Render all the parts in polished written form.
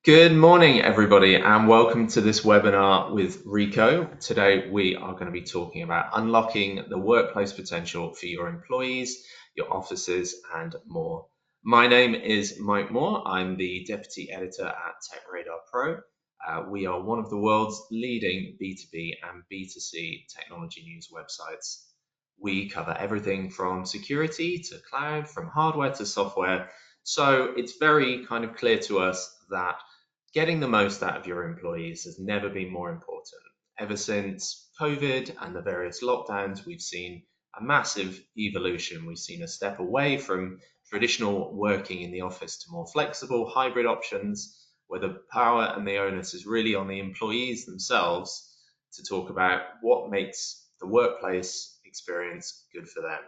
Good morning, everybody, and welcome to this webinar with Ricoh. Today, we are going to be talking about unlocking the workplace potential for your employees, your offices, and more. My name is Mike Moore. I'm the Deputy Editor at Tech Radar Pro. We are one of the world's leading B2B and B2C technology news websites. We cover everything from security to cloud, from hardware to software. So it's very kind of clear to us that getting the most out of your employees has never been more important. Ever since COVID and the various lockdowns, we've seen a massive evolution. We've seen a step away from traditional working in the office to more flexible hybrid options, where the power and the onus is really on the employees themselves to talk about what makes the workplace experience good for them.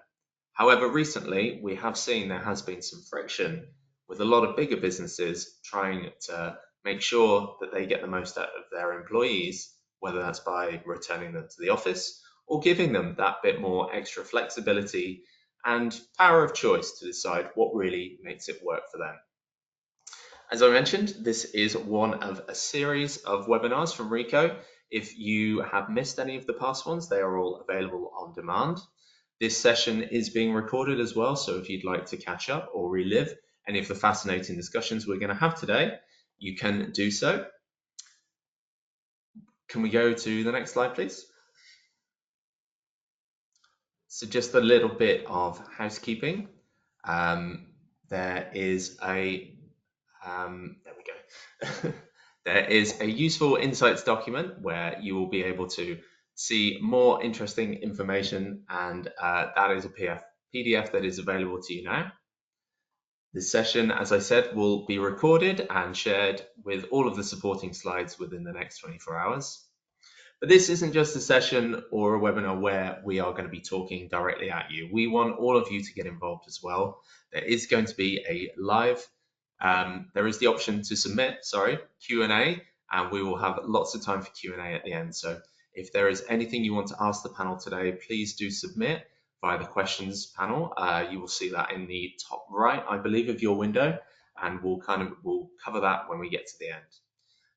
However, recently we have seen there has been some friction with a lot of bigger businesses trying to make sure that they get the most out of their employees, whether that's by returning them to the office or giving them that bit more extra flexibility and power of choice to decide what really makes it work for them. As I mentioned, this is one of a series of webinars from Ricoh. If you have missed any of the past ones, they are all available on demand. This session is being recorded as well, so if you'd like to catch up or relive any of the fascinating discussions we're going to have today, you can do so. Can we go to the next slide, please? So just a little bit of housekeeping. There is a there we go. There is a useful insights document where you will be able to see more interesting information, and that is a PDF that is available to you now. This session, as I said, will be recorded and shared with all of the supporting slides within the next 24 hours. But this isn't just a session or a webinar where we are going to be talking directly at you. We want all of you to get involved as well. There is going to be a live, there is the option to submit, Q&A, and we will have lots of time for Q&A at the end. So if there is anything you want to ask the panel today, please do submit via the questions panel. You will see that in the top right, I believe, of your window, and we'll cover that when we get to the end.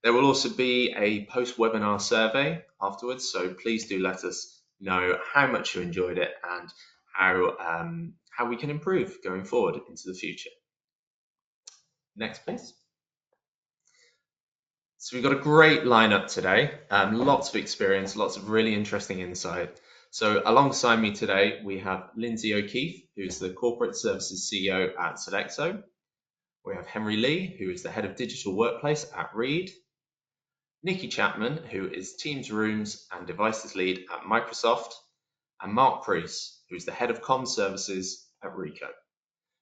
There will also be a post-webinar survey afterwards, so please do let us know how much you enjoyed it and how we can improve going forward into the future. Next, please. So we've got a great lineup today, lots of experience, lots of really interesting insight. So alongside me today, we have Lynsey O'Keefe, who's the Corporate Services CEO at Sodexo. We have Henry Lee, who is the Head of Digital Workplace at Reed. Nicky Chapman, who is Teams Rooms and Devices Lead at Microsoft, and Mark Preece, who is the Head of Comm Services at Ricoh.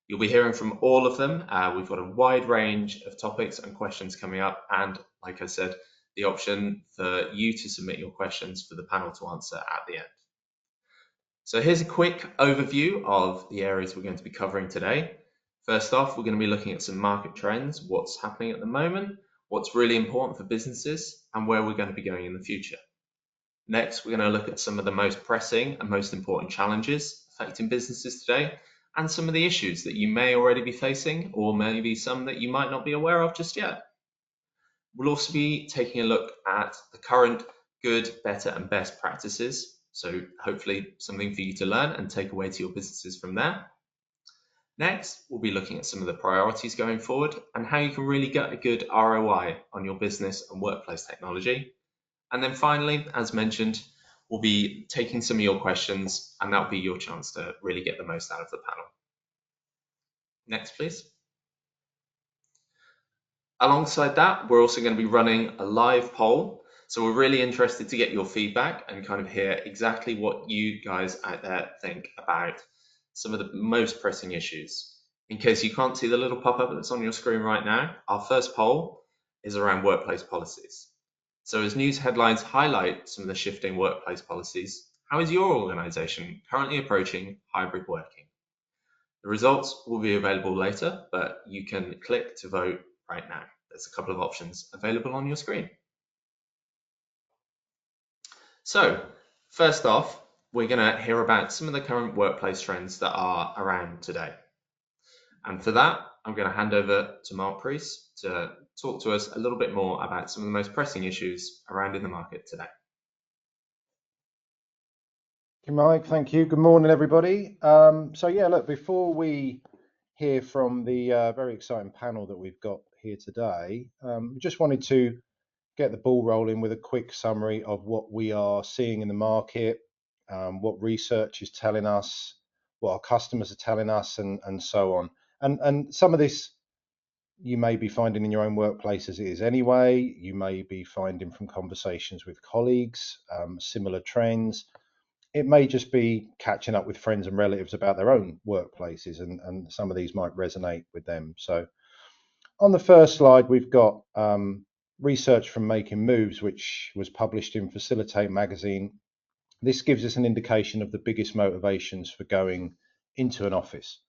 You'll be hearing from all of them. We've got a wide range of topics and questions coming up, and like I said, the option for you to submit your questions for the panel to answer at the end. So here's a quick overview of the areas we're going to be covering today. First off, we're going to be looking at some market trends, what's happening at the moment, what's really important for businesses, and where we're going to be going in the future. Next, we're going to look at some of the most pressing and most important challenges affecting businesses today, and some of the issues that you may already be facing, or maybe some that you might not be aware of just yet. We'll also be taking a look at the current good, better, and best practices, so hopefully something for you to learn and take away to your businesses from there. Next, we'll be looking at some of the priorities going forward and how you can really get a good ROI on your business and workplace technology. And then finally, as mentioned, we'll be taking some of your questions, and that'll be your chance to really get the most out of the panel. Next, please. Alongside that, we're also going to be running a live poll. So we're really interested to get your feedback and kind of hear exactly what you guys out there think about some of the most pressing issues. In case you can't see the little pop-up that's on your screen right now, our first poll is around workplace policies. So as news headlines highlight some of the shifting workplace policies, how is your organization currently approaching hybrid working? The results will be available later, but you can click to vote right now. There's a couple of options available on your screen. So first off, we're going to hear about some of the current workplace trends that are around today. And for that, I'm going to hand over to Mark Priest to talk to us a little bit more about some of the most pressing issues around in the market today. Mike, thank you. Good morning, everybody. So yeah, look, before we hear from the very exciting panel that we've got here today, we just wanted to get the ball rolling with a quick summary of what we are seeing in the market, what research is telling us, what our customers are telling us, and so on. And some of this you may be finding in your own workplace as it is anyway. You may be finding from conversations with colleagues, similar trends. It may just be catching up with friends and relatives about their own workplaces, and some of these might resonate with them. So on the first slide, we've got research from Making Moves, which was published in Facilitate magazine. This gives us an indication of the biggest motivations for going into an office.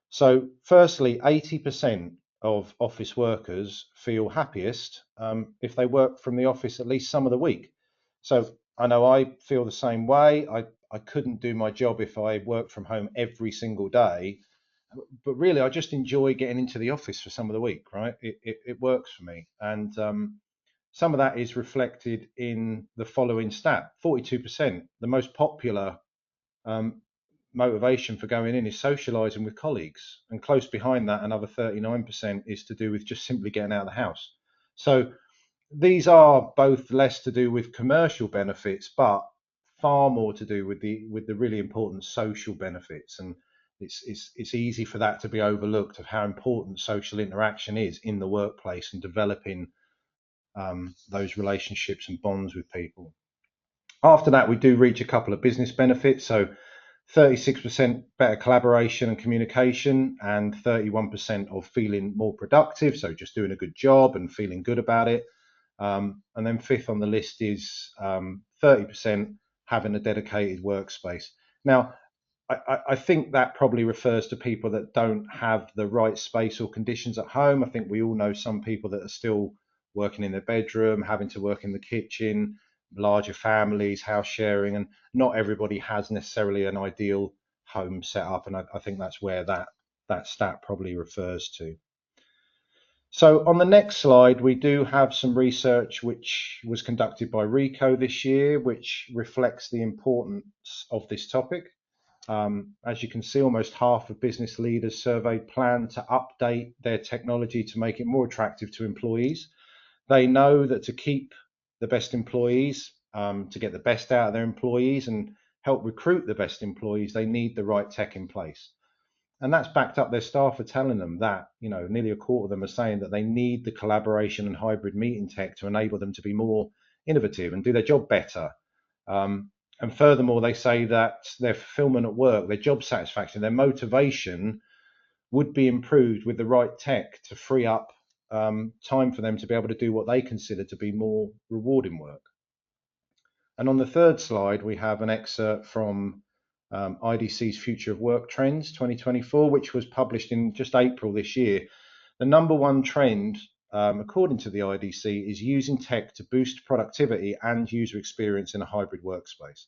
So firstly, 80% of office workers feel happiest if they work from the office at least some of the week. So I know I feel the same way. I couldn't do my job if I worked from home every single day, but really I just enjoy getting into the office for some of the week, right? It works for me. And some of that is reflected in the following stat: 42%, the most popular um, motivation for going in is socializing with colleagues, and close behind that, another 39% is to do with just simply getting out of the house. So these are both less to do with commercial benefits, but far more to do with the really important social benefits. And it's easy for that to be overlooked, of how important social interaction is in the workplace and developing those relationships and bonds with people. After that, we do reach a couple of business benefits. So 36% better collaboration and communication, and 31% of feeling more productive, so just doing a good job and feeling good about it. And then fifth on the list is 30% having a dedicated workspace. Now, I think that probably refers to people that don't have the right space or conditions at home. I think we all know some people that are still working in their bedroom, having to work in the kitchen, larger families, house sharing, and not everybody has necessarily an ideal home set up. And I think that's where that stat probably refers to. So on the next slide, we do have some research which was conducted by Ricoh this year, which reflects the importance of this topic. As you can see, almost half of business leaders surveyed plan to update their technology to make it more attractive to employees. They know that to keep the best employees, to get the best out of their employees and help recruit the best employees, they need the right tech in place. And that's backed up. Their staff are telling them that, nearly a quarter of them are saying that they need the collaboration and hybrid meeting tech to enable them to be more innovative and do their job better. And furthermore, they say that their fulfillment at work, their job satisfaction, their motivation would be improved with the right tech to free up time for them to be able to do what they consider to be more rewarding work. And on the third slide, we have an excerpt from IDC's Future of Work Trends 2024, which was published in just April this year. The number one trend, according to the IDC, is using tech to boost productivity and user experience in a hybrid workspace.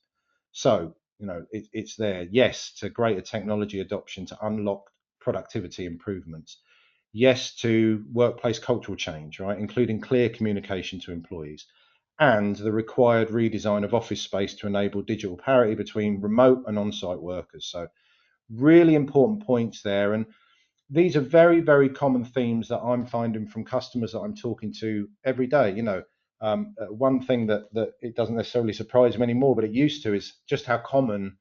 So, it's there. Yes, to greater technology adoption to unlock productivity improvements. Yes, to workplace cultural change, right, including clear communication to employees, and the required redesign of office space to enable digital parity between remote and on-site workers. So really important points there. And these are very, very common themes that I'm finding from customers that I'm talking to every day. One thing that it doesn't necessarily surprise me anymore, but it used to, is just how common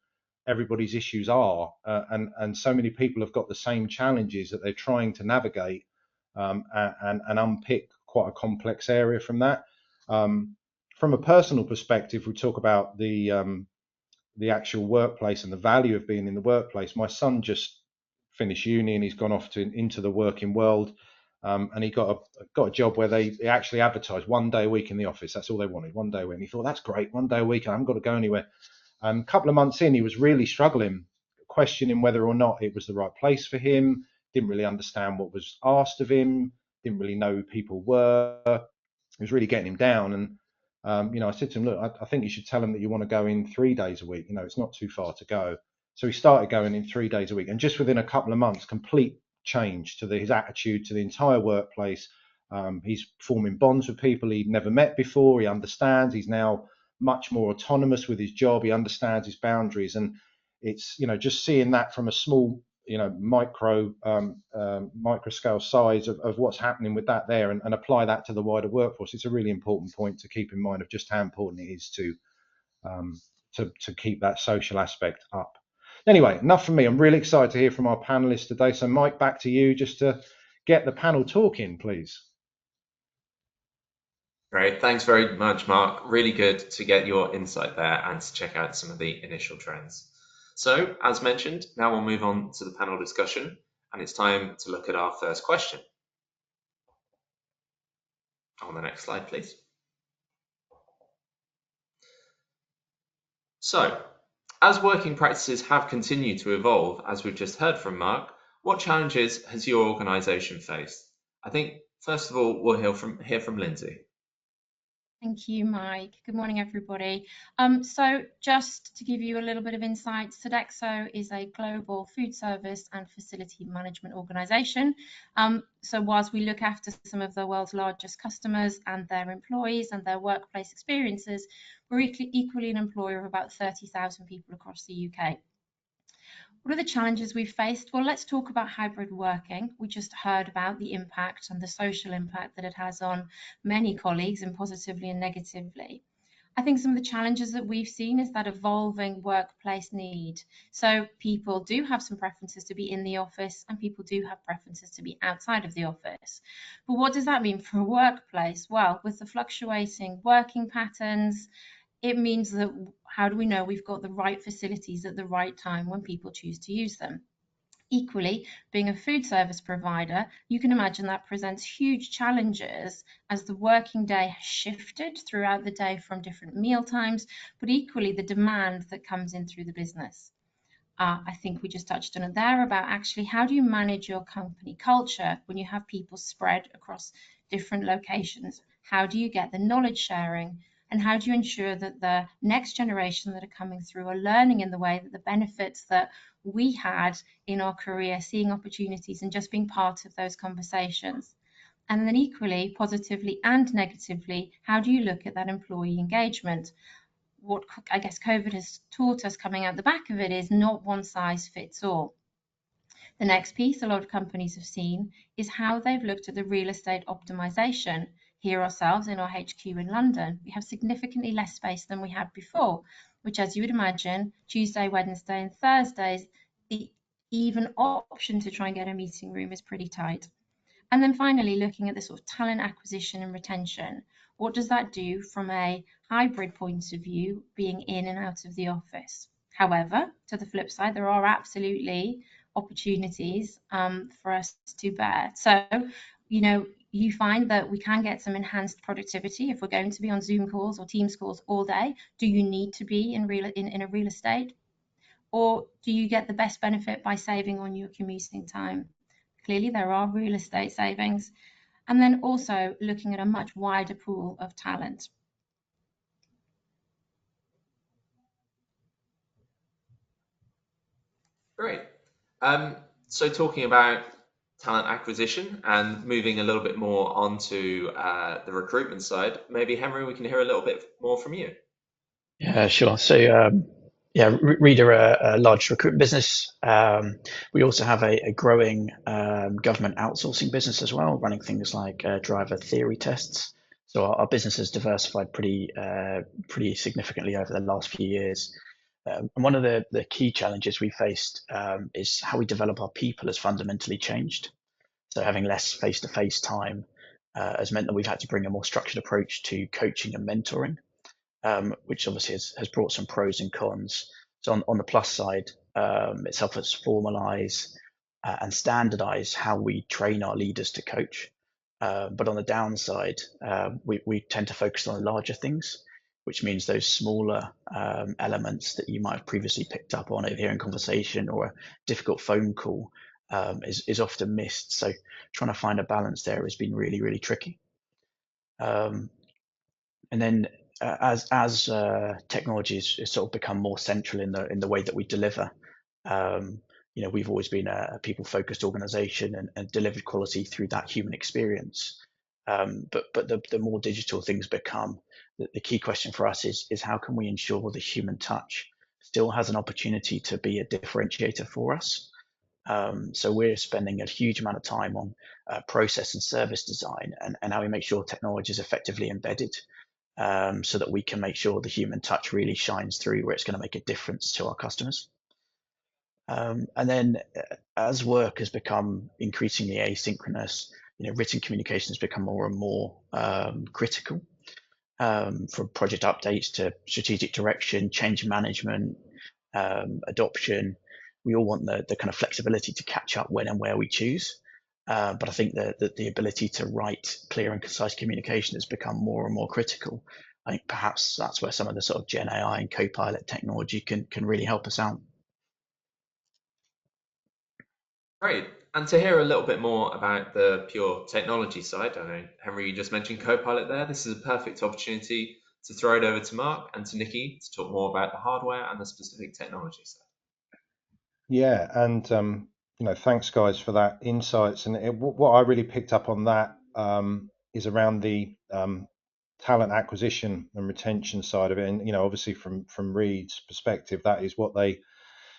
everybody's issues are. And so many people have got the same challenges that they're trying to navigate and unpick quite a complex area from that. From a personal perspective, we talk about the actual workplace and the value of being in the workplace. My son just finished uni and he's gone off into the working world, and he got a job where they actually advertised 1 day a week in the office. That's all they wanted, 1 day a week. And he thought, that's great, 1 day a week, I haven't got to go anywhere. A couple of months in, he was really struggling, questioning whether or not it was the right place for him. Didn't really understand what was asked of him. Didn't really know who people were. It was really getting him down. And I said to him, look, I think you should tell him that you want to go in 3 days a week. It's not too far to go. So he started going in 3 days a week, and just within a couple of months, complete change to his attitude to the entire workplace. He's forming bonds with people he'd never met before. He understands. He's now much more autonomous with his job. He understands his boundaries, and it's just seeing that from a small micro scale size of what's happening with that there, and apply that to the wider workforce. It's a really important point to keep in mind of just how important it is to keep that social aspect up. Anyway, enough from me. I'm really excited to hear from our panelists today. So Mike, back to you just to get the panel talking, please. Great, thanks very much, Mark. Really good to get your insight there and to check out some of the initial trends. So, as mentioned, now we'll move on to the panel discussion, and it's time to look at our first question. On the next slide, please. So, as working practices have continued to evolve, as we've just heard from Mark, what challenges has your organisation faced? I think, first of all, we'll hear from Lynsey. Thank you, Mike. Good morning, everybody. So just to give you a little bit of insight, Sodexo is a global food service and facility management organisation. So whilst we look after some of the world's largest customers and their employees and their workplace experiences, we're equally an employer of about 30,000 people across the UK. What are the challenges we've faced? Well, let's talk about hybrid working. We just heard about the impact and the social impact that it has on many colleagues, and positively and negatively. I think some of the challenges that we've seen is that evolving workplace need. So people do have some preferences to be in the office, and people do have preferences to be outside of the office. But what does that mean for a workplace? Well, with the fluctuating working patterns, it means that how do we know we've got the right facilities at the right time when people choose to use them? Equally, being a food service provider, you can imagine that presents huge challenges as the working day has shifted throughout the day from different meal times, but equally the demand that comes in through the business. I think we just touched on it there about actually how do you manage your company culture when you have people spread across different locations? How do you get the knowledge sharing? And how do you ensure that the next generation that are coming through are learning in the way that the benefits that we had in our career, seeing opportunities and just being part of those conversations? And then equally, positively and negatively, how do you look at that employee engagement? What I guess COVID has taught us coming out the back of it is not one size fits all. The next piece a lot of companies have seen is how they've looked at the real estate optimization. Here ourselves in our HQ in London, we have significantly less space than we had before, which, as you would imagine, Tuesday, Wednesday and Thursdays, the even option to try and get a meeting room is pretty tight. And then finally, looking at the sort of talent acquisition and retention. What does that do from a hybrid point of view, being in and out of the office? However, to the flip side, there are absolutely opportunities for us to bear. So, you find that we can get some enhanced productivity if we're going to be on Zoom calls or Teams calls all day. Do you need to be in a real estate? Or do you get the best benefit by saving on your commuting time? Clearly, there are real estate savings. And then also looking at a much wider pool of talent. Great. So talking about talent acquisition and moving a little bit more onto the recruitment side, maybe Henry, we can hear a little bit more from you. Yeah, sure. So, Reed are a large recruitment business. We also have a growing government outsourcing business as well, running things like driver theory tests. So our business has diversified pretty significantly over the last few years. And one of the key challenges we faced is how we develop our people has fundamentally changed. So having less face-to-face time has meant that we've had to bring a more structured approach to coaching and mentoring. Which obviously has brought some pros and cons. So on the plus side, it's helped us formalize and standardize how we train our leaders to coach. But on the downside, we tend to focus on larger things, which means those smaller elements that you might have previously picked up on overhearing conversation or a difficult phone call is often missed. So trying to find a balance there has been really, really tricky. And then as technology has sort of become more central in the way that we deliver, we've always been a people-focused organization and delivered quality through that human experience. But the more digital things become, the key question for us is how can we ensure the human touch still has an opportunity to be a differentiator for us? So we're spending a huge amount of time on process and service design and how we make sure technology is effectively embedded, so that we can make sure the human touch really shines through where it's going to make a difference to our customers. And then as work has become increasingly asynchronous, written communication has become more and more critical, from project updates to strategic direction, change management, adoption. We all want the kind of flexibility to catch up when and where we choose. But I think that the ability to write clear and concise communication has become more and more critical. I think perhaps that's where some of the sort of Gen AI and Copilot technology can really help us out. Great. And to hear a little bit more about the pure technology side, I know, Henry, you just mentioned Copilot there. This is a perfect opportunity to throw it over to Mark and to Nicky to talk more about the hardware and the specific technology side. Yeah, and thanks guys for that insights. And what I really picked up on that is around the talent acquisition and retention side of it. And obviously from Reed's perspective, that is what they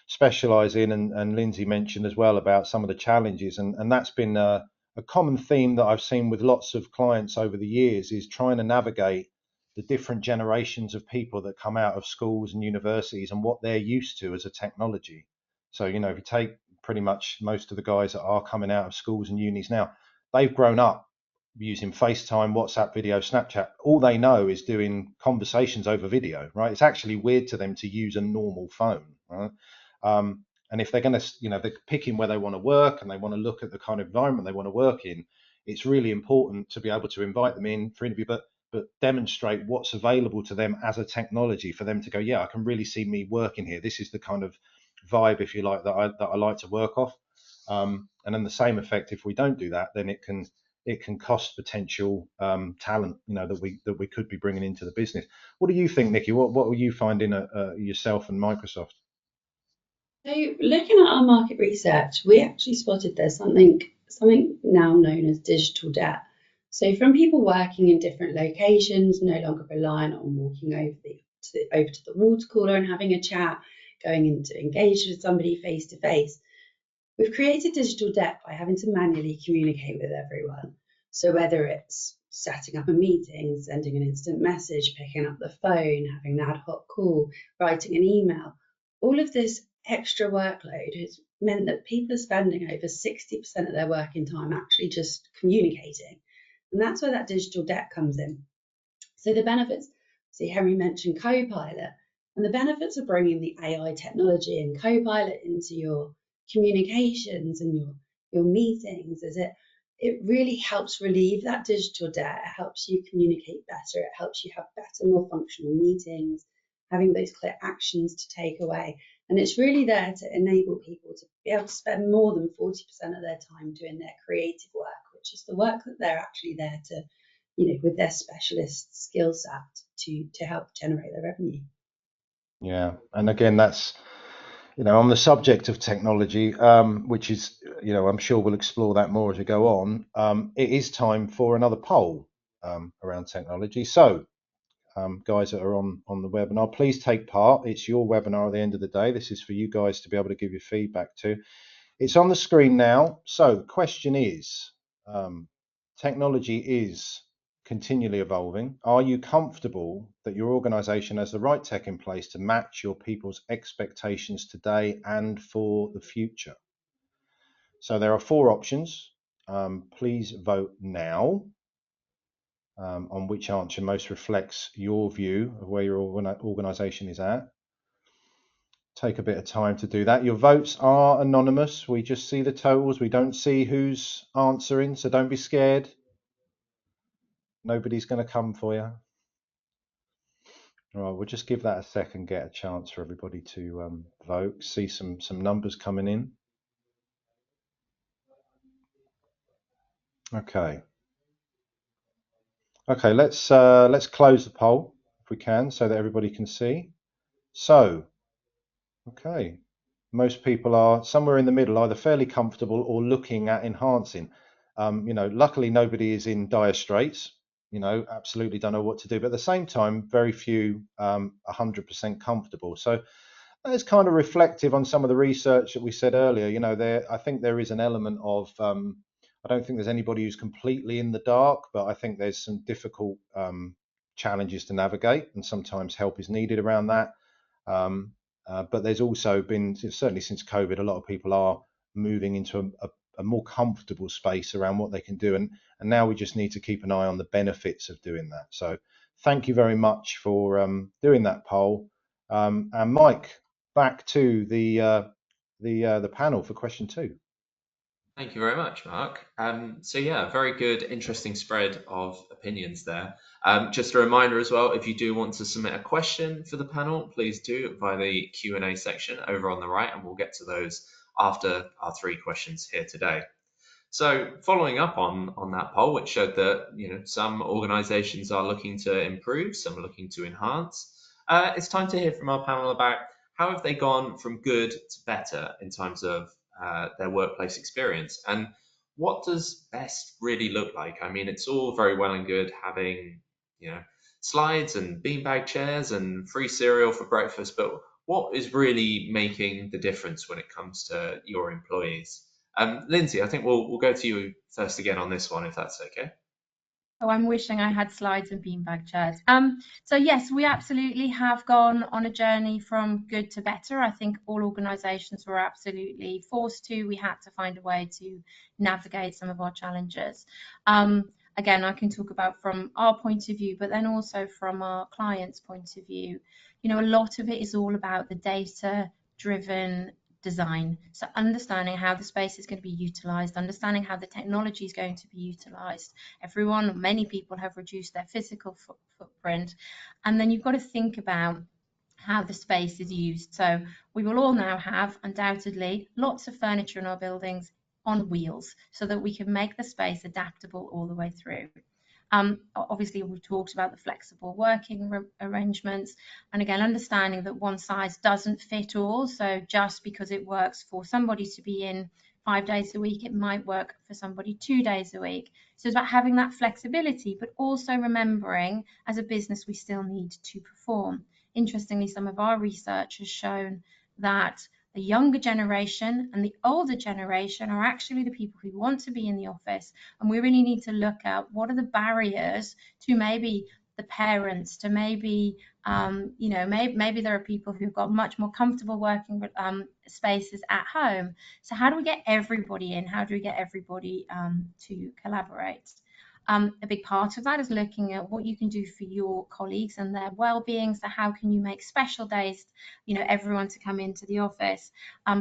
specialize in. And Lynsey mentioned as well about some of the challenges, and that's been a common theme that I've seen with lots of clients over the years, is trying to navigate the different generations of people that come out of schools and universities and what they're used to as a technology. So, if you take pretty much most of the guys that are coming out of schools and unis now, they've grown up using FaceTime, WhatsApp video, Snapchat. All they know is doing conversations over video, right? It's actually weird to them to use a normal phone, right? And if they're going to, they're picking where they want to work and they want to look at the kind of environment they want to work in, it's really important to be able to invite them in for interview, but demonstrate what's available to them as a technology for them to go, yeah, I can really see me working here. This is the kind of vibe, if you like, that I like to work off. And then the same effect, if we don't do that, then it can cost potential talent, that we could be bringing into the business. What do you think, Nicky? What were you finding yourself and Microsoft? So looking at our market research, we actually spotted there's something now known as digital debt. So from people working in different locations, no longer reliant on walking over to the water cooler and having a chat, going in to engage with somebody face to face, we've created digital debt by having to manually communicate with everyone. So whether it's setting up a meeting, sending an instant message, picking up the phone, having an ad hoc call, writing an email, all of this extra workload has meant that people are spending over 60% of their working time actually just communicating. And that's where that digital debt comes in. So the benefits, see, Henry mentioned Copilot, and the benefits of bringing the AI technology and Copilot into your communications and your meetings is it really helps relieve that digital debt. It helps you communicate better. It helps you have better, more functional meetings, having those clear actions to take away. And it's really there to enable people to be able to spend more than 40% of their time doing their creative work, which is the work that they're actually there to, with their specialist skill set to help generate their revenue. Yeah, and again, that's, on the subject of technology, which is, I'm sure we'll explore that more as we go on. It is time for another poll around technology. So, guys that are on the webinar, please take part. It's your webinar at the end of the day. This is for you guys to be able to give your feedback to. It's on the screen now. So the question is, technology is continually evolving. Are you comfortable that your organization has the right tech in place to match your people's expectations today and for the future? So there are 4 options. Please vote now on which answer most reflects your view of where your organization is at. Take a bit of time to do that. Your votes are anonymous. We just see the totals. We don't see who's answering, so don't be scared. Nobody's going to come for you. All right, we'll just give that a second, get a chance for everybody to vote. See some numbers coming in. Okay, let's close the poll if we can, so that everybody can see. So, okay, most people are somewhere in the middle, either fairly comfortable or looking at enhancing. Luckily nobody is in dire straits, absolutely don't know what to do, but at the same time, very few 100% comfortable. So it's kind of reflective on some of the research that we said earlier. I think there is an element of, I don't think there's anybody who's completely in the dark, but I think there's some difficult challenges to navigate, and sometimes help is needed around that. But there's also been, certainly since COVID, a lot of people are moving into a more comfortable space around what they can do. And now we just need to keep an eye on the benefits of doing that. So thank you very much for doing that poll. And Mike, back to the panel for question 2. Thank you very much, Mark. So yeah, very good, interesting spread of opinions there. Just a reminder as well, if you do want to submit a question for the panel, please do via the Q&A section over on the right, and we'll get to those after our 3 questions here today. So following up on that poll, which showed that some organisations are looking to improve, some are looking to enhance, it's time to hear from our panel about how have they gone from good to better in terms of their workplace experience, and what does best really look like? I mean, it's all very well and good having slides and beanbag chairs and free cereal for breakfast, but what is really making the difference when it comes to your employees? Lynsey, I think we'll go to you first again on this one, if that's okay. Oh, I'm wishing I had slides and beanbag chairs. So yes, we absolutely have gone on a journey from good to better. I think all organisations were absolutely forced to. We had to find a way to navigate some of our challenges. Again, I can talk about from our point of view, but then also from our clients' point of view. A lot of it is all about the data-driven design. So understanding how the space is going to be utilized, understanding how the technology is going to be utilized. Many people have reduced their physical footprint. And then you've got to think about how the space is used. So we will all now have, undoubtedly, lots of furniture in our buildings on wheels so that we can make the space adaptable all the way through. Obviously, we've talked about the flexible working arrangements, and again, understanding that one size doesn't fit all. So just because it works for somebody to be in 5 days a week, it might work for somebody 2 days a week. So it's about having that flexibility, but also remembering as a business, we still need to perform. Interestingly, some of our research has shown that the younger generation and the older generation are actually the people who want to be in the office, and we really need to look at what are the barriers to maybe the parents, to maybe maybe there are people who've got much more comfortable working spaces at home. So how do we get everybody in? How do we get everybody to collaborate? A big part of that is looking at what you can do for your colleagues and their well-being. So how can you make special days, everyone to come into the office?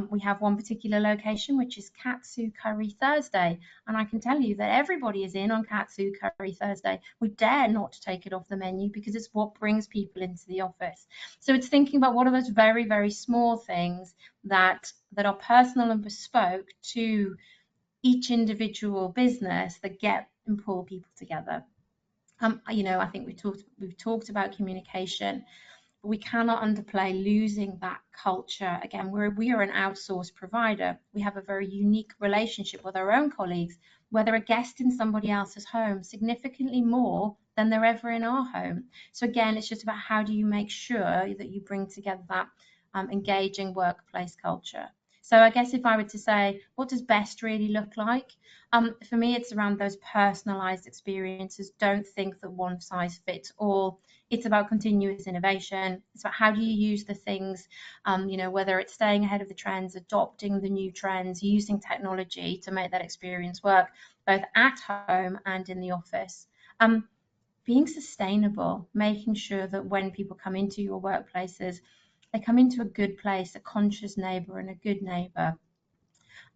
We have one particular location, which is Katsu Curry Thursday. And I can tell you that everybody is in on Katsu Curry Thursday. We dare not take it off the menu because it's what brings people into the office. So it's thinking about what are those very, very small things that are personal and bespoke to each individual business that get and pull people together. I think we've talked about communication, but we cannot underplay losing that culture. Again, we are an outsourced provider. We have a very unique relationship with our own colleagues, whether a guest in somebody else's home, significantly more than they're ever in our home. So again, it's just about how do you make sure that you bring together that engaging workplace culture. So I guess if I were to say, what does best really look like? For me, it's around those personalized experiences. Don't think that one size fits all. It's about continuous innovation. It's about how do you use the things, whether it's staying ahead of the trends, adopting the new trends, using technology to make that experience work, both at home and in the office. Being sustainable, making sure that when people come into your workplaces, they come into a good place, a conscious neighbour and a good neighbour.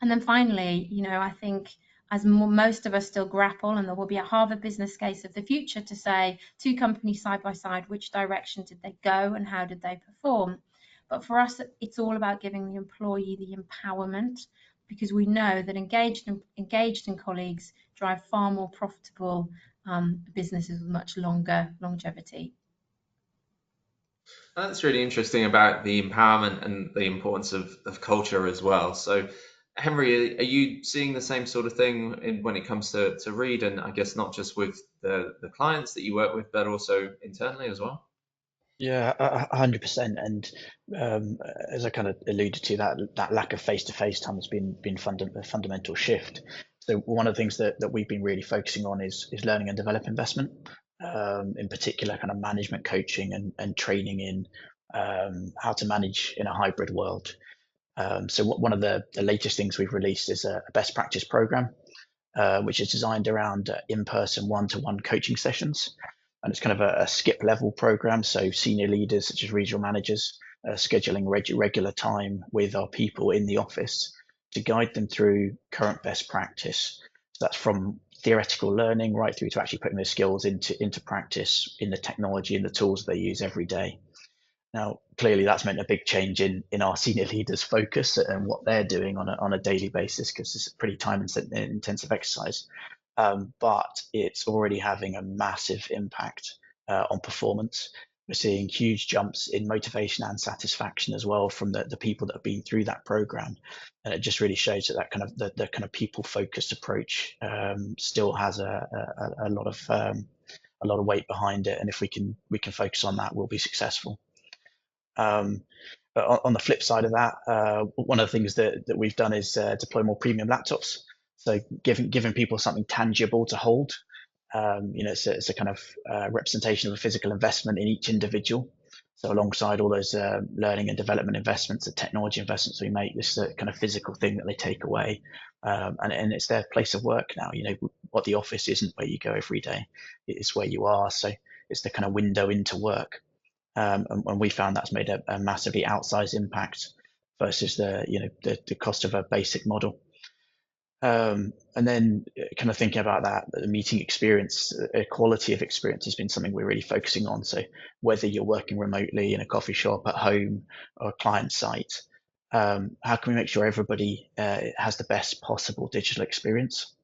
And then finally, I think as most of us still grapple, and there will be a Harvard business case of the future to say 2 companies side by side, which direction did they go and how did they perform? But for us, it's all about giving the employee the empowerment, because we know that engaged in colleagues drive far more profitable businesses with much longer longevity. That's really interesting about the empowerment and the importance of culture as well. So, Henry, are you seeing the same sort of thing when it comes to Reed, and I guess not just with the clients that you work with, but also internally as well? Yeah, 100%. And as I kind of alluded to, that lack of face-to-face time has been a fundamental shift. So one of the things that we've been really focusing on is learning and develop investment, in particular, kind of management coaching and training in how to manage in a hybrid world. So one of the latest things we've released is a best practice program, which is designed around in-person one-to-one coaching sessions. And it's kind of a skip level program. So senior leaders such as regional managers scheduling regular time with our people in the office to guide them through current best practice. So that's from theoretical learning right through to actually putting those skills into practice in the technology and the tools they use every day. Now, clearly, that's meant a big change in our senior leaders' focus and what they're doing on a daily basis, because it's a pretty time intensive exercise. But it's already having a massive impact on performance. We're seeing huge jumps in motivation and satisfaction as well from the people that have been through that program, and it just really shows that kind of the kind of people focused approach still has a lot of weight behind it, and if we can focus on that, we'll be successful. But on the flip side of that, one of the things that we've done is deploy more premium laptops. So giving people something tangible to hold. It's a kind of representation of a physical investment in each individual. So alongside all those learning and development investments, the technology investments we make, this is a kind of physical thing that they take away, and it's their place of work now. What the office isn't where you go every day; it's where you are. So it's the kind of window into work. And we found that's made a massively outsized impact versus the cost of a basic model. And then kind of thinking about that, the meeting experience, quality of experience has been something we're really focusing on. So whether you're working remotely in a coffee shop, at home, or a client site, how can we make sure everybody has the best possible digital experience?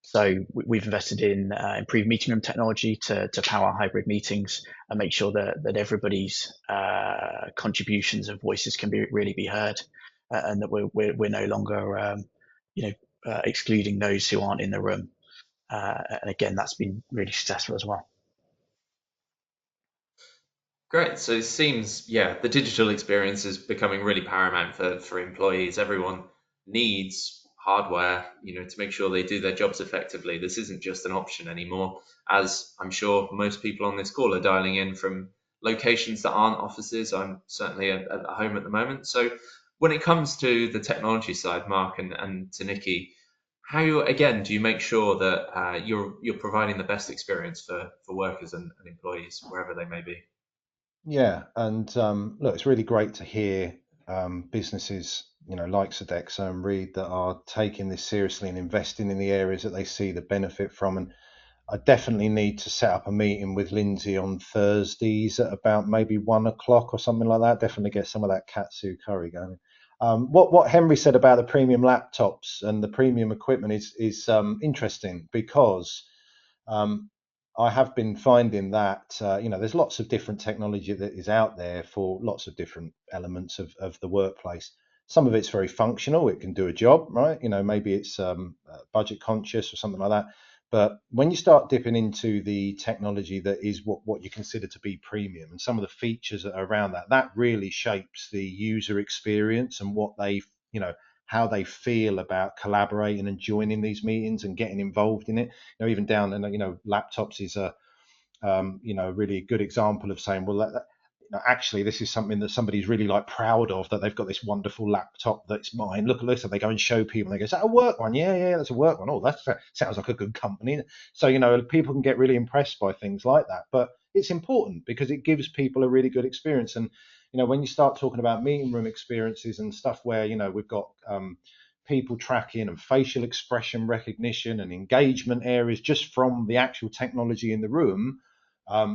So we've invested in improved meeting room technology to power hybrid meetings and make sure that everybody's contributions and voices can really be heard, and that we're no longer excluding those who aren't in the room. And again, that's been really successful as well. Great. So it seems, yeah, the digital experience is becoming really paramount for employees. Everyone needs hardware, to make sure they do their jobs effectively. This isn't just an option anymore, as I'm sure most people on this call are dialing in from locations that aren't offices. I'm certainly at home at the moment. So when it comes to the technology side, Mark and to Nicky, how again do you make sure that you're providing the best experience for workers and employees wherever they may be? Yeah, and look, it's really great to hear businesses, like Sodexo and Reed that are taking this seriously and investing in the areas that they see the benefit from. And I definitely need to set up a meeting with Lynsey on Thursdays at about maybe 1 o'clock or something like that. Definitely get some of that katsu curry going. What Henry said about the premium laptops and the premium equipment is interesting because um, I have been finding that there's lots of different technology that is out there for lots of different elements of the workplace. Some of it's very functional; it can do a job, right? Maybe it's budget conscious or something like that. But when you start dipping into the technology that is what you consider to be premium and some of the features that are around that, that really shapes the user experience and what they, how they feel about collaborating and joining these meetings and getting involved in it. Even down and laptops is a really good example of saying, well, actually, this is something that somebody's really proud of, that they've got this wonderful laptop that's mine. Look at this. And they go and show people and they go, is that a work one? Yeah, that's a work one. Oh, that sounds like a good company. So, people can get really impressed by things like that. But it's important because it gives people a really good experience. And, when you start talking about meeting room experiences and stuff where, we've got people tracking and facial expression recognition and engagement areas just from the actual technology in the room,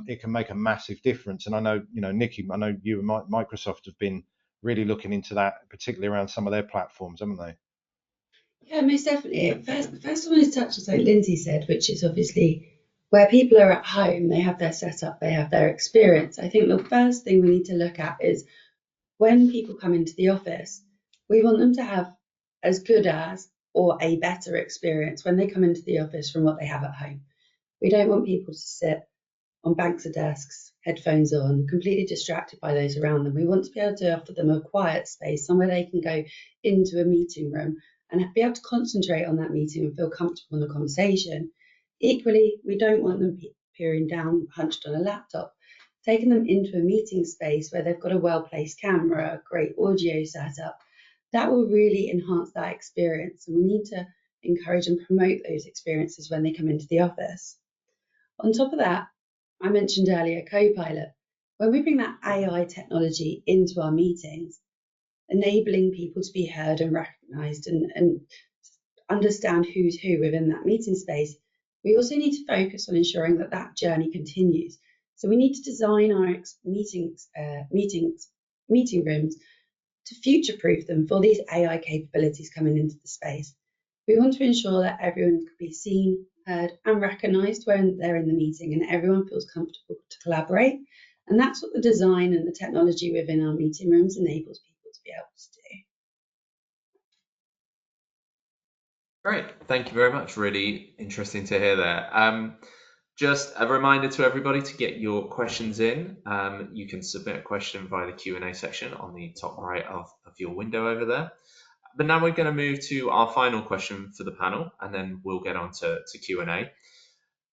it can make a massive difference. And I know, Nicky, I know you and Microsoft have been really looking into that, particularly around some of their platforms, haven't they? Yeah, most definitely. First I want to touch on something Lynsey said, which is obviously where people are at home, they have their setup, they have their experience. I think the first thing we need to look at is when people come into the office, we want them to have as good as or a better experience when they come into the office from what they have at home. We don't want people to sit on banks of desks, headphones on, completely distracted by those around them. We want to be able to offer them a quiet space, somewhere they can go into a meeting room and be able to concentrate on that meeting and feel comfortable in the conversation. Equally, we don't want them peering down, hunched on a laptop. Taking them into a meeting space where they've got a well-placed camera, a great audio setup, that will really enhance that experience. And we need to encourage and promote those experiences when they come into the office. On top of that, I mentioned earlier Copilot. When we bring that AI technology into our meetings, enabling people to be heard and recognised and understand who's who within that meeting space, we also need to focus on ensuring that that journey continues. So we need to design our meeting rooms to future-proof them for these AI capabilities coming into the space. We want to ensure that everyone can be seen, heard and recognised when they're in the meeting, and everyone feels comfortable to collaborate. And that's what the design and the technology within our meeting rooms enables people to be able to do. Great, thank you very much. Really interesting to hear there. Just a reminder to everybody to get your questions in. You can submit a question via the Q&A section on the top right of your window over there. But now we're going to move to our final question for the panel, and then we'll get on to Q&A.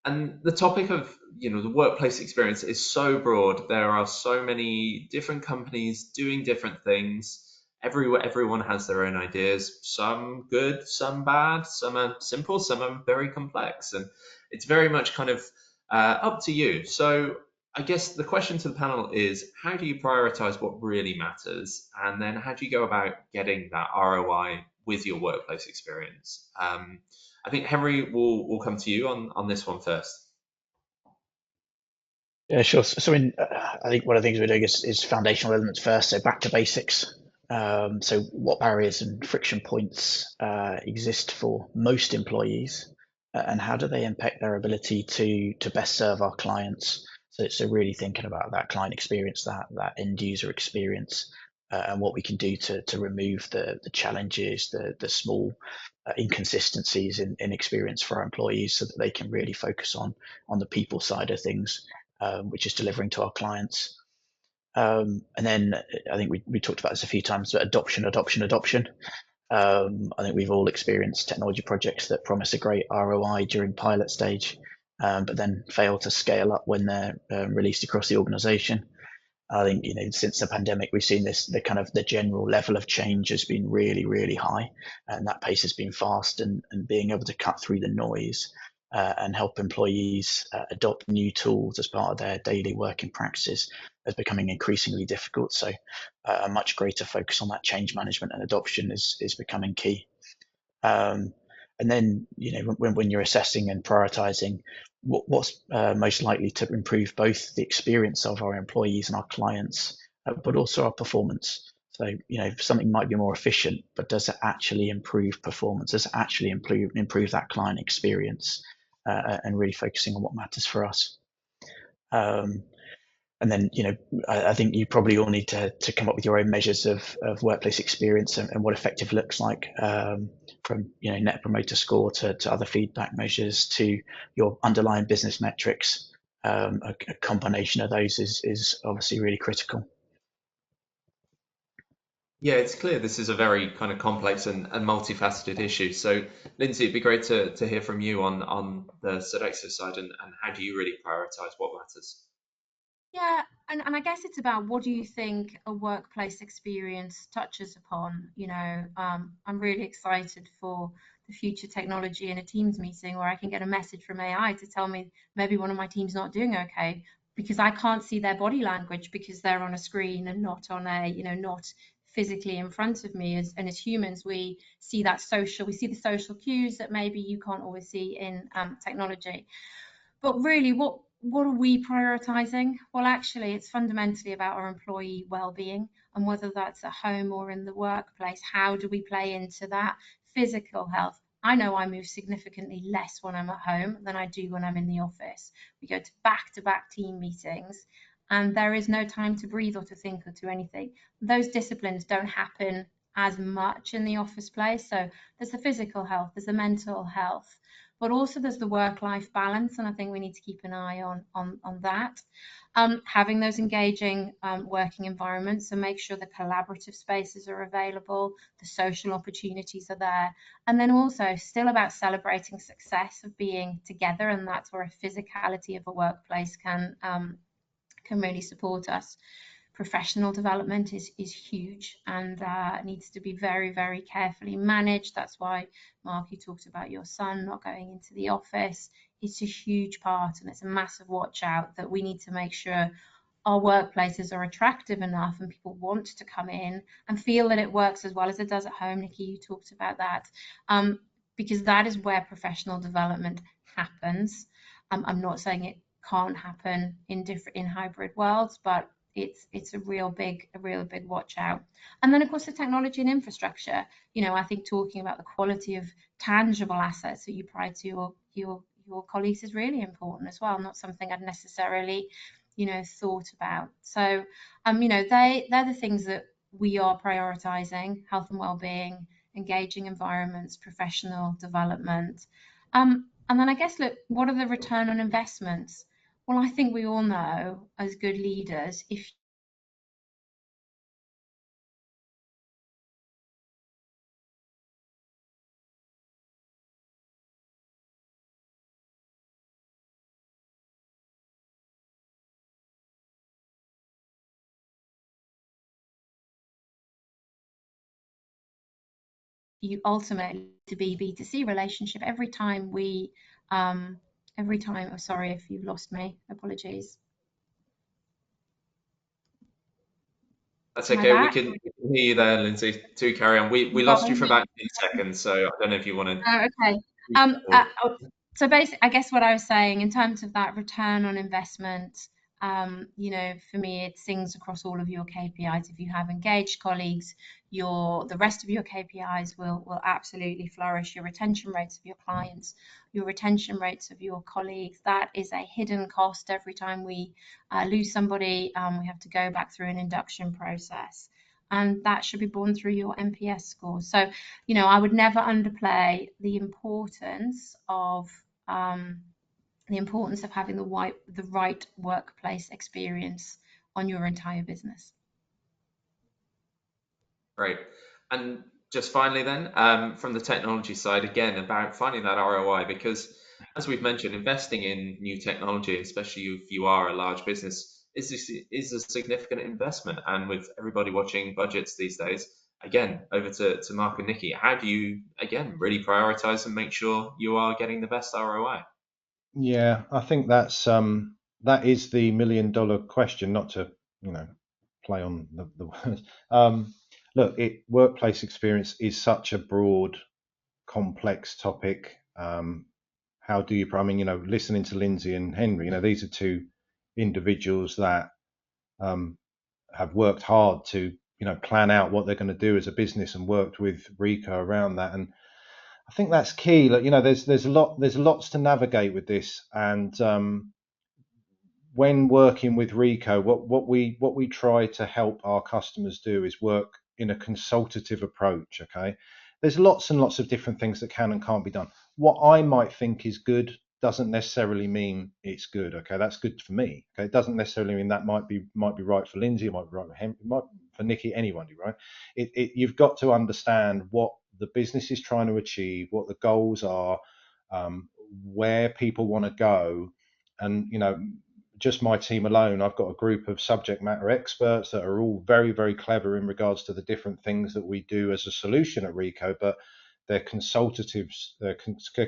And the topic of the workplace experience is so broad. There are so many different companies doing different things. Everyone has their own ideas. Some good, some bad. Some are simple, some are very complex, and it's very much kind of up to you. So I guess the question to the panel is, how do you prioritize what really matters? And then how do you go about getting that ROI with your workplace experience? I think Henry will come to you on this one first. Yeah, sure. So I think one of the things we're doing is foundational elements first. So back to basics. So what barriers and friction points exist for most employees, and how do they impact their ability to best serve our clients? So really thinking about that client experience, that end user experience, and what we can do to remove the challenges, the small inconsistencies in experience for our employees, so that they can really focus on the people side of things, which is delivering to our clients. And then I think we talked about this a few times, but adoption. I think we've all experienced technology projects that promise a great ROI during pilot stage, but then fail to scale up when they're released across the organization. I think since the pandemic, we've seen the general level of change has been really, really high, and that pace has been fast, and being able to cut through the noise and help employees adopt new tools as part of their daily working practices is becoming increasingly difficult. So a much greater focus on that change management and adoption is becoming key. And then, when you're assessing and prioritizing what's most likely to improve both the experience of our employees and our clients, but also our performance. So, something might be more efficient, but does it actually improve performance? Does it actually improve that client experience? And really focusing on what matters for us. And then, I think you probably all need to come up with your own measures of workplace experience and what effective looks like, from net promoter score to other feedback measures to your underlying business metrics. A combination of those is obviously really critical. Yeah, it's clear this is a very kind of complex and multifaceted issue. So, Lynsey, it'd be great to hear from you on the Sodexo side, and how do you really prioritize what matters? Yeah, and I guess it's about, what do you think a workplace experience touches upon? I'm really excited for the future technology in a Teams meeting where I can get a message from AI to tell me maybe one of my team's not doing okay, because I can't see their body language because they're on a screen and not on not physically in front of me. And as humans, we see the social cues that maybe you can't always see in technology. But really, what are we prioritizing? Well, actually, it's fundamentally about our employee well-being, and whether that's at home or in the workplace, how do we play into that physical health, I know I move significantly less when I'm at home than I do when I'm in the office. We go to back team meetings, and there is no time to breathe or to think or to anything. Those disciplines don't happen as much in the office place. So there's the physical health, there's the mental health, but also there's the work-life balance, and I think we need to keep an eye on that. Having those engaging working environments, so make sure the collaborative spaces are available, the social opportunities are there, and then also still about celebrating success of being together, and that's where a physicality of a workplace can really support us. Professional development is huge and needs to be very, very carefully managed. That's why, Mark, you talked about your son not going into the office. It's a huge part, and it's a massive watch out that we need to make sure our workplaces are attractive enough and people want to come in and feel that it works as well as it does at home. Nikki, you talked about that, because that is where professional development happens. I'm not saying it can't happen in hybrid worlds, but it's a real big watch out. And then of course the technology and infrastructure. I think talking about the quality of tangible assets that you provide to your colleagues is really important as well. Not something I'd necessarily thought about. So they're the things that we are prioritizing: health and well-being, engaging environments, professional development. And then I guess, look, what are the return on investments? Well, I think we all know as good leaders, if you ultimately to be B2C relationship every time oh, sorry if you've lost me, apologies. That's okay. We can hear you there, Lynsey. Do carry on. We lost you for about 10 seconds, so I don't know if you want to. Okay. So basically, I guess what I was saying in terms of that return on investment, for me, it sings across all of your KPIs. If you have engaged colleagues, the rest of your KPIs will absolutely flourish. Your retention rates of your clients, your retention rates of your colleagues, that is a hidden cost. Every time we lose somebody, we have to go back through an induction process, and that should be borne through your NPS score. So, I would never underplay the importance of having the right workplace experience on your entire business. Great. And just finally then, from the technology side, again, about finding that ROI, because as we've mentioned, investing in new technology, especially if you are a large business, is a significant investment. And with everybody watching budgets these days, again, over to Mark and Nikki, how do you, again, really prioritize and make sure you are getting the best ROI? Yeah, I think that is the $1 million question, not to, play on the words. Look, workplace experience is such a broad, complex topic. How do you, listening to Lynsey and Henry, these are two individuals that have worked hard to, plan out what they're going to do as a business and worked with Ricoh around that. And I think that's key. Like, there's lots to navigate with this. And when working with Ricoh, what we try to help our customers do is work in a consultative approach. Okay, there's lots and lots of different things that can and can't be done. What I might think is good doesn't necessarily mean it's good. Okay, that's good for me. Okay, it doesn't necessarily mean that might be right for Lynsey, it might be right for him, it might be for Nikki, anyone, right? You've got to understand what the business is trying to achieve, what the goals are, where people want to go, and just my team alone, I've got a group of subject matter experts that are all very, very clever in regards to the different things that we do as a solution at Ricoh, but they're consultatives, they're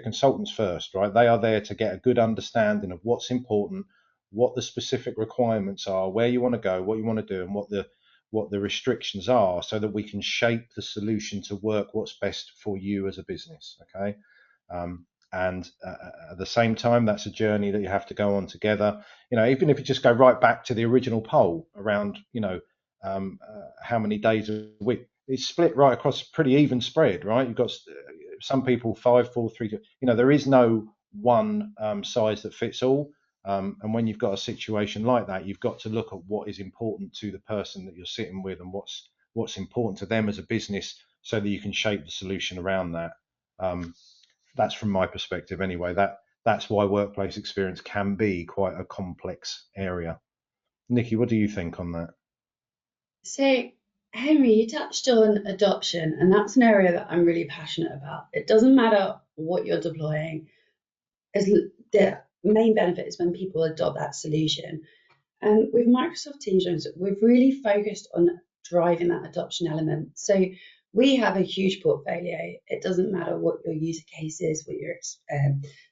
consultants first, right? They are there to get a good understanding of what's important, what the specific requirements are, where you want to go, what you want to do, and what the restrictions are, so that we can shape the solution to work what's best for you as a business, okay? And at the same time, that's a journey that you have to go on together. Even if you just go right back to the original poll around, how many days a week, it's split right across a pretty even spread, right? You've got some people 5, 4, 3, 2. There is no one size that fits all. And when you've got a situation like that, you've got to look at what is important to the person that you're sitting with and what's important to them as a business, so that you can shape the solution around that. That's from my perspective anyway. That's why workplace experience can be quite a complex area. Nicky, what do you think on that? So, Henry, you touched on adoption, and that's an area that I'm really passionate about. It doesn't matter what you're deploying, as the main benefit is when people adopt that solution. And with Microsoft Teams, we've really focused on driving that adoption element. So we have a huge portfolio. It doesn't matter what your user case is, what your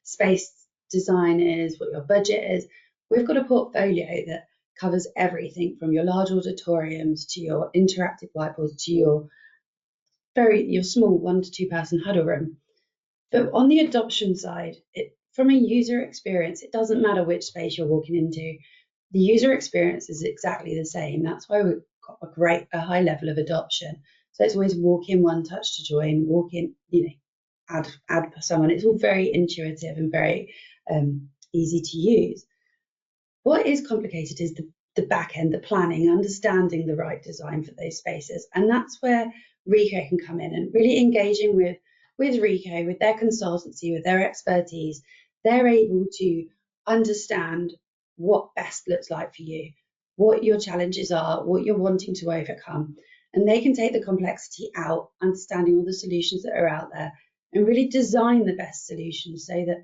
space design is, what your budget is. We've got a portfolio that covers everything from your large auditoriums to your interactive whiteboards to your small 1 to 2 person huddle room. But on the adoption side, from a user experience, it doesn't matter which space you're walking into. The user experience is exactly the same. That's why we've got a high level of adoption. So it's always walk in, one touch to join, walk in, add someone. It's all very intuitive and very easy to use. What is complicated is the back end, the planning, understanding the right design for those spaces. And that's where Ricoh can come in, and really engaging with Ricoh, with their consultancy, with their expertise. They're able to understand what best looks like for you, what your challenges are, what you're wanting to overcome. And they can take the complexity out, understanding all the solutions that are out there, and really design the best solutions, so that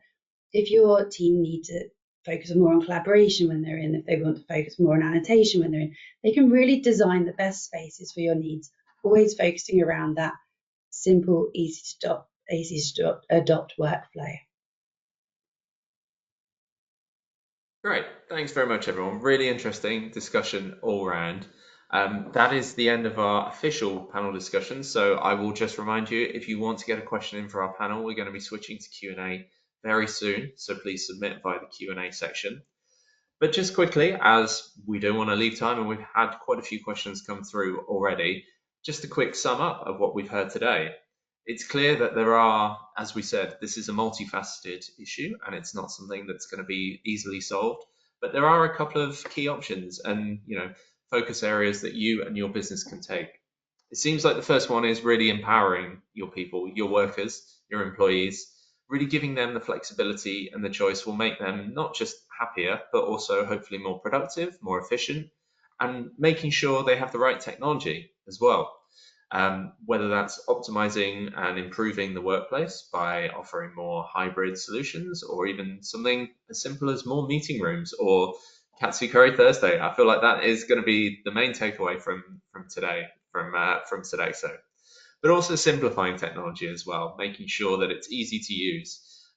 if your team need to focus more on collaboration when they're in, if they want to focus more on annotation when they're in, they can really design the best spaces for your needs, always focusing around that simple, easy to adopt workflow. Great. Thanks very much, everyone. Really interesting discussion all round. That is the end of our official panel discussion. So I will just remind you, if you want to get a question in for our panel, we're going to be switching to Q&A very soon. So please submit via the Q&A section. But just quickly, as we don't want to leave time, and we've had quite a few questions come through already, just a quick sum up of what we've heard today. It's clear that there are, as we said, this is a multifaceted issue, and it's not something that's going to be easily solved. But there are a couple of key options and focus areas that you and your business can take. It seems like the first one is really empowering your people, your workers, your employees. Really giving them the flexibility and the choice will make them not just happier, but also hopefully more productive, more efficient, and making sure they have the right technology as well. Whether that's optimizing and improving the workplace by offering more hybrid solutions, or even something as simple as more meeting rooms or Katsu Curry Thursday. I feel like that is going to be the main takeaway from today from Sodexo. But also simplifying technology as well, making sure that it's easy to use.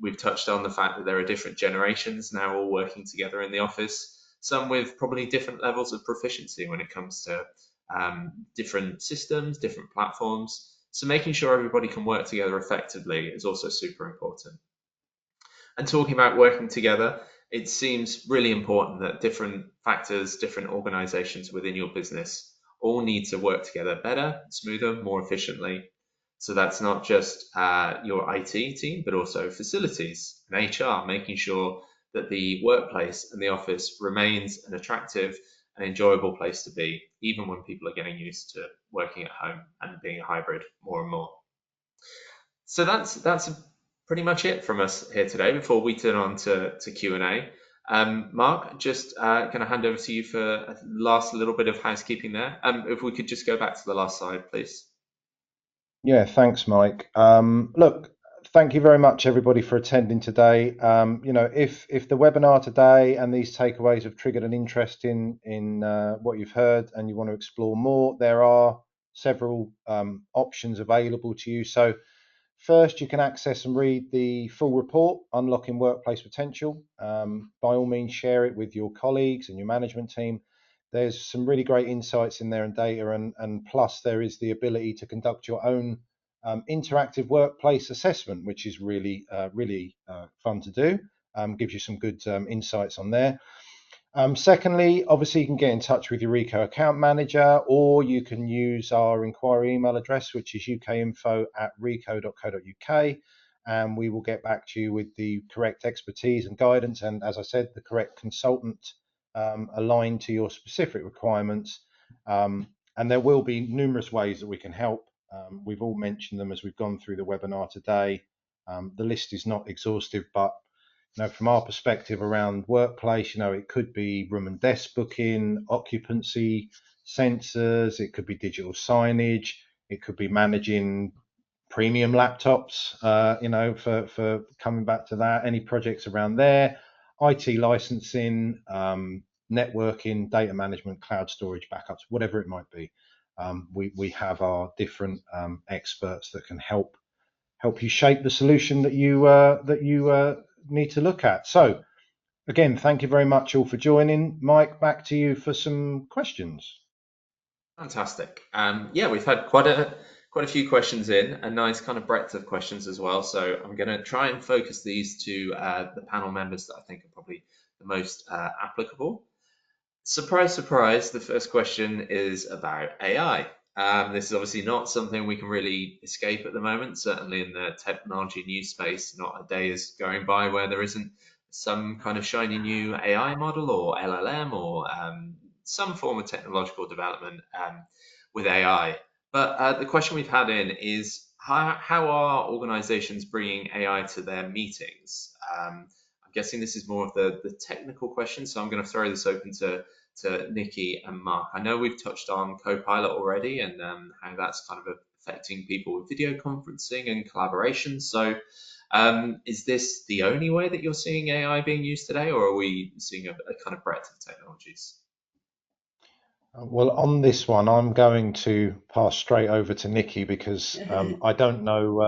We've touched on the fact that there are different generations now all working together in the office, some with probably different levels of proficiency when it comes to different systems, different platforms. So making sure everybody can work together effectively is also super important. And talking about working together, it seems really important that different factors, different organizations within your business all need to work together better, smoother, more efficiently. So that's not just your IT team, but also facilities and HR, making sure that the workplace and the office remains an attractive and enjoyable place to be, even when people are getting used to working at home and being hybrid more and more. So that's pretty much it from us here today before we turn on to Q&A. Mark, just going to hand over to you for a last little bit of housekeeping there. If we could just go back to the last slide, please. Yeah, thanks, Mike. Look, thank you very much, everybody, for attending today. If the webinar today and these takeaways have triggered an interest in what you've heard and you want to explore more, there are several options available to you. So first, you can access and read the full report, Unlocking Workplace Potential. By all means, share it with your colleagues and your management team. There's some really great insights in there and data, and plus there is the ability to conduct your own interactive workplace assessment, which is really fun to do. Gives you some good insights on there. Secondly, obviously, you can get in touch with your Ricoh account manager, or you can use our inquiry email address, which is ukinfo@ricoh.co.uk, and we will get back to you with the correct expertise and guidance, and as I said, the correct consultant aligned to your specific requirements. And there will be numerous ways that we can help. We've all mentioned them as we've gone through the webinar today. The list is not exhaustive, but from our perspective around workplace, it could be room and desk booking, occupancy sensors, it could be digital signage, it could be managing premium laptops, for coming back to that, any projects around there, IT licensing, networking, data management, cloud storage, backups, whatever it might be. We have our different experts that can help you shape the solution that you need to look at. So again, thank you very much all for joining. Mike, back to you for some questions. Fantastic. Yeah, we've had quite a few questions in, a nice kind of breadth of questions as well. So I'm going to try and focus these to the panel members that I think are probably the most applicable. Surprise, surprise, the first question is about AI. This is obviously not something we can really escape at the moment, certainly in the technology news space. Not a day is going by where there isn't some kind of shiny new AI model or LLM or some form of technological development with AI. But the question we've had in is how are organizations bringing AI to their meetings? I'm guessing this is more of the technical question, so I'm going to throw this open to Nicky and Mark. I know we've touched on Copilot already and how that's kind of affecting people with video conferencing and collaboration. So is this the only way that you're seeing AI being used today, or are we seeing a kind of breadth of technologies? Well, on this one, I'm going to pass straight over to Nicky because I don't know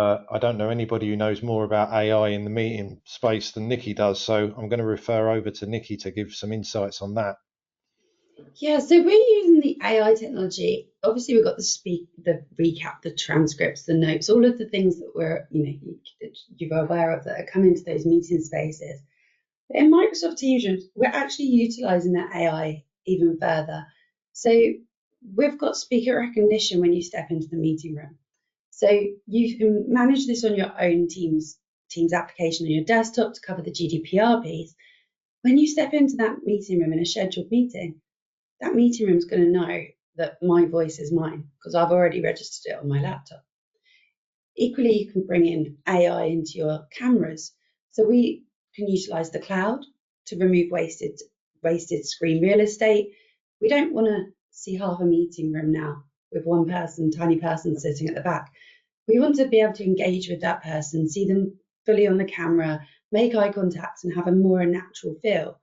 anybody who knows more about AI in the meeting space than Nicky does. So I'm going to refer over to Nicky to give some insights on that. Yeah, so we're using the AI technology. Obviously, we've got the recap, the transcripts, the notes, all of the things that you're aware of that are coming to those meeting spaces. But in Microsoft Teams rooms, we're actually utilizing that AI even further. So we've got speaker recognition when you step into the meeting room. So you can manage this on your own Teams application on your desktop to cover the GDPR piece. When you step into that meeting room in a scheduled meeting, that meeting room is going to know that my voice is mine because I've already registered it on my laptop. Equally, you can bring in AI into your cameras. So we can utilize the cloud to remove wasted screen real estate. We don't want to see half a meeting room now with one person, tiny person sitting at the back. We want to be able to engage with that person, see them fully on the camera, make eye contact and have a more natural feel.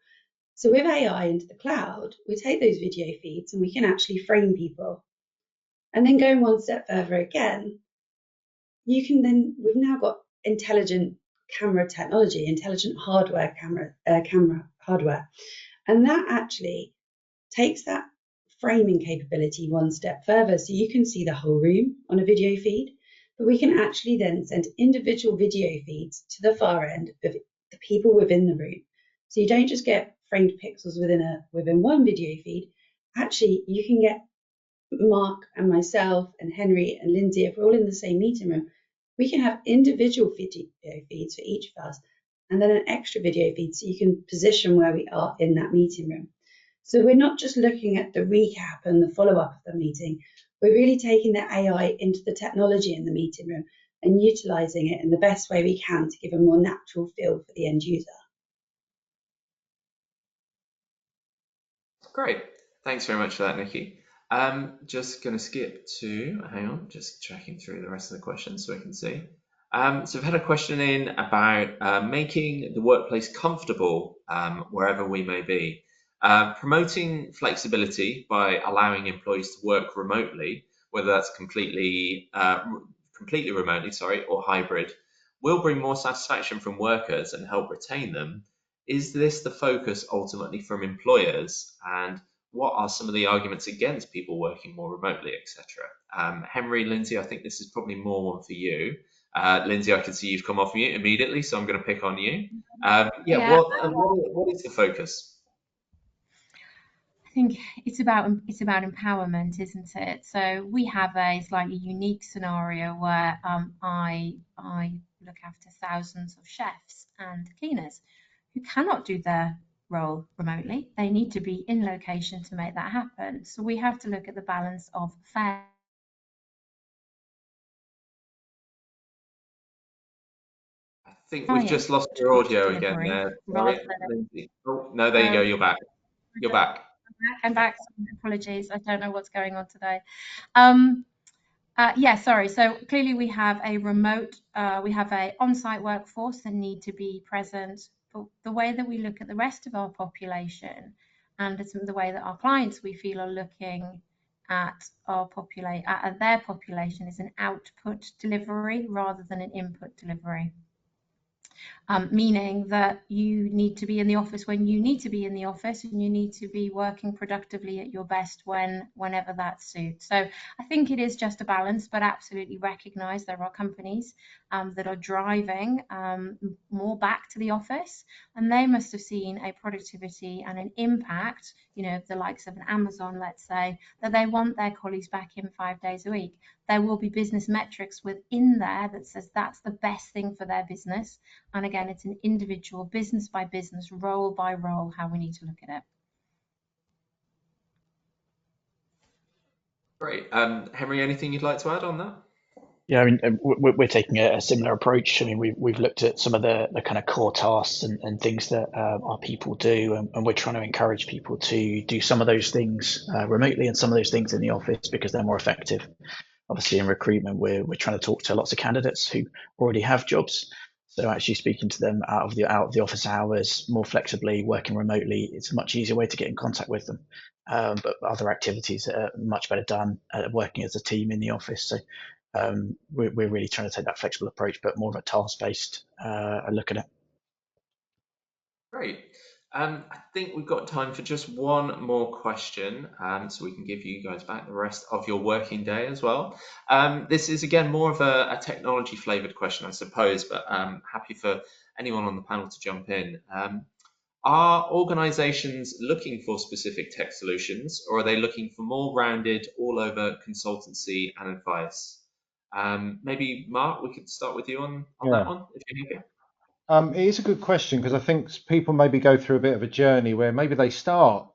So with AI into the cloud, we take those video feeds and we can actually frame people. And then going one step further again, we've now got intelligent camera technology, intelligent camera hardware. And that actually takes that framing capability one step further. So you can see the whole room on a video feed, but we can actually then send individual video feeds to the far end of the people within the room. So you don't just get framed pixels within one video feed. Actually, you can get Mark and myself and Henry and Lynsey, if we're all in the same meeting room, we can have individual video feeds for each of us and then an extra video feed so you can position where we are in that meeting room. So we're not just looking at the recap and the follow-up of the meeting, we're really taking the AI into the technology in the meeting room and utilising it in the best way we can to give a more natural feel for the end user. Great. Thanks very much for that, Nicky. Just going to skip to, hang on, just checking through the rest of the questions so we can see. So we've had a question in about making the workplace comfortable wherever we may be. Promoting flexibility by allowing employees to work remotely, whether that's completely remotely, or hybrid, will bring more satisfaction from workers and help retain them. Is this the focus ultimately from employers? And what are some of the arguments against people working more remotely, etc.? Henry, Lynsey, I think this is probably more one for you. Lynsey, I can see you've come off mute immediately, so I'm going to pick on you. What is the focus? think it's about empowerment, isn't it? So we have a slightly unique scenario where I look after thousands of chefs and cleaners who cannot do their role remotely. They need to be in location to make that happen. So we have to look at the balance of fair. I think we've just lost your audio again delivery there. rather Sorry, than Lynsey. Oh, no, there you go. You're back. You're back. I'm back. Apologies, I don't know what's going on today. Yeah, sorry. So clearly we have a on-site workforce that need to be present. But the way that we look at the rest of our population, and it's the way that our clients we feel are looking at their population, is an output delivery rather than an input delivery. Meaning that you need to be in the office when you need to be in the office, and you need to be working productively at your best whenever that suits. So I think it is just a balance, but absolutely recognise there are companies that are driving more back to the office, and they must have seen a productivity and an impact, the likes of an Amazon, let's say, that they want their colleagues back in 5 days a week. There will be business metrics within there that says that's the best thing for their business. And again, it's an individual, business by business, role by role, how we need to look at it. Great. Henry, anything you'd like to add on that? Yeah, I mean, we're taking a similar approach. I mean, we've looked at some of the kind of core tasks and things that our people do, and we're trying to encourage people to do some of those things remotely and some of those things in the office because they're more effective. Obviously, in recruitment, we're trying to talk to lots of candidates who already have jobs. So actually speaking to them out of the office hours more flexibly, working remotely, it's a much easier way to get in contact with them. But other activities are much better done working as a team in the office. So we're really trying to take that flexible approach, but more of a task-based look at it. Great. I think we've got time for just one more question, so we can give you guys back the rest of your working day as well. This is, again, more of a technology flavoured question, I suppose, but happy for anyone on the panel to jump in. Are organisations looking for specific tech solutions, or are they looking for more rounded, all-over consultancy and advice? Maybe, Mark, we could start with you on that one, if you're happy. It is a good question, because I think people maybe go through a bit of a journey where maybe they start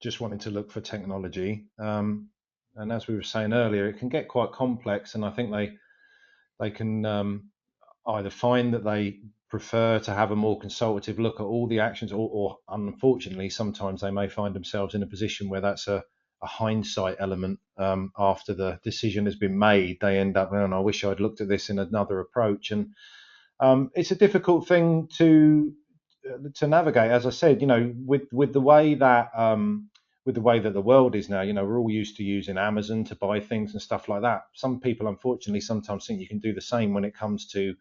just wanting to look for technology. And as we were saying earlier, it can get quite complex, and I think they can either find that they prefer to have a more consultative look at all the actions, or unfortunately, sometimes they may find themselves in a position where that's a hindsight element. After the decision has been made, they end up, I wish I'd looked at this in another approach. And it's a difficult thing to navigate, as I said. With the way that the world is now, we're all used to using Amazon to buy things and stuff like that. Some people, unfortunately, sometimes think you can do the same when it comes to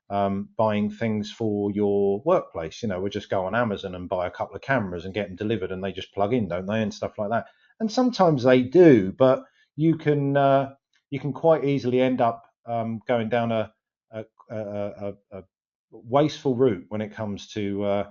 buying things for your workplace. We'll just go on Amazon and buy a couple of cameras and get them delivered, and they just plug in, don't they, and stuff like that. And sometimes they do, but you can quite easily end up going down a wasteful route when it comes to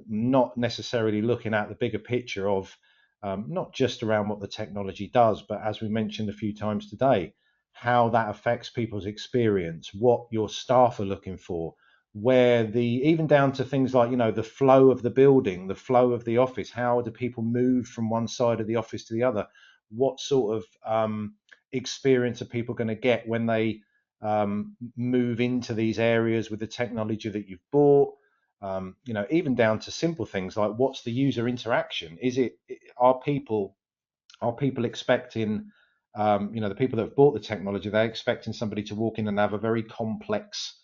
not necessarily looking at the bigger picture of not just around what the technology does, but as we mentioned a few times today, how that affects people's experience, what your staff are looking for, even down to things like, the flow of the building, the flow of the office. How do people move from one side of the office to the other? What sort of experience are people going to get when they move into these areas with the technology that you've bought? Even down to simple things like, what's the user interaction? Are people expecting, the people that have bought the technology, they're expecting somebody to walk in and have a very complex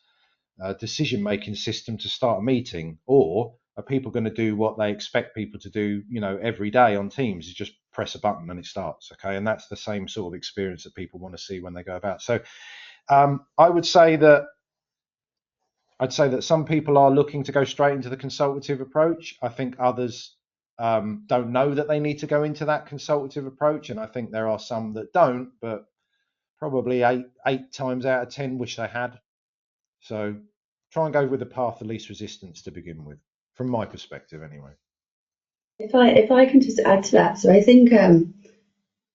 decision-making system to start a meeting? Or are people going to do what they expect people to do, every day on Teams, is just press a button and it starts? Okay, and that's the same sort of experience that people want to see when they go about. So I'd say that some people are looking to go straight into the consultative approach. I think others don't know that they need to go into that consultative approach, and I think there are some that don't, but probably eight times out of 10 wish they had. So try and go with the path of least resistance to begin with, from my perspective anyway. If I can just add to that, so I think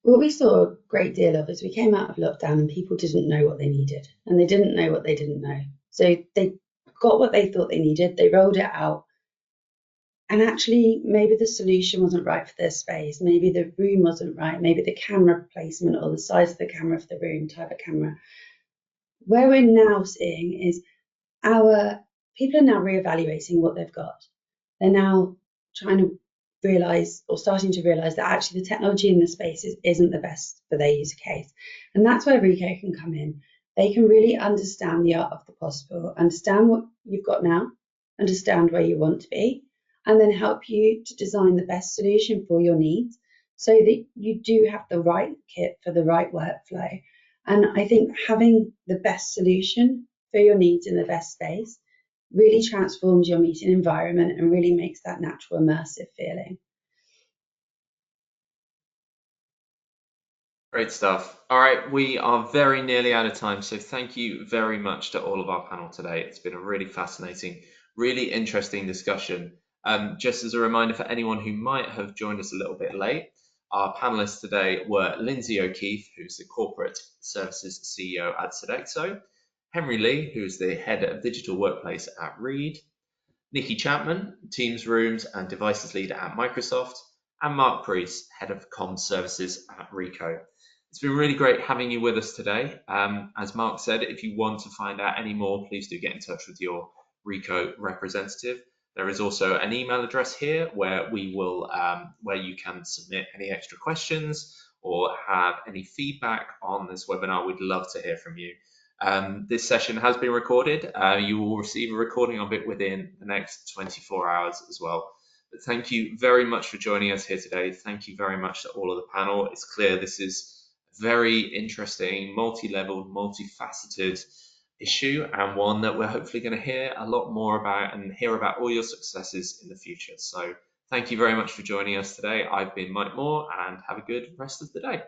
what we saw a great deal of is we came out of lockdown and people didn't know what they needed, and they didn't know what they didn't know. So they got what they thought they needed, they rolled it out, and actually maybe the solution wasn't right for their space, maybe the room wasn't right, maybe the camera placement or the size of the camera for the room, type of camera. Where we're now seeing is our people are now reevaluating what they've got. They're now trying to realize or starting to realize that actually the technology in the space isn't the best for their use case. And that's where Ricoh can come in. They can really understand the art of the possible, understand what you've got now, understand where you want to be, and then help you to design the best solution for your needs so that you do have the right kit for the right workflow. And I think having the best solution for your needs in the best space really transforms your meeting environment and really makes that natural immersive feeling. Great stuff. All right, we are very nearly out of time, so thank you very much to all of our panel today. It's been a really fascinating, really interesting discussion. Just as a reminder for anyone who might have joined us a little bit late, our panelists today were Lynsey O'Keefe, who's the Corporate Services CEO at Sodexo, Henry Lee, who's the Head of Digital Workplace at Reed, Nicky Chapman, Teams Rooms and Devices Lead at Microsoft, and Mark Priest, Head of Comms Services at Ricoh. It's been really great having you with us today. As Mark said, if you want to find out any more, please do get in touch with your Ricoh representative. There is also an email address here where where you can submit any extra questions or have any feedback on this webinar. We'd love to hear from you. This session has been recorded. You will receive a recording of it within the next 24 hours as well. But thank you very much for joining us here today. Thank you very much to all of the panel. It's clear this is a very interesting, multi-leveled, multifaceted issue, and one that we're hopefully going to hear a lot more about and hear about all your successes in the future. So thank you very much for joining us today. I've been Mike Moore, and have a good rest of the day.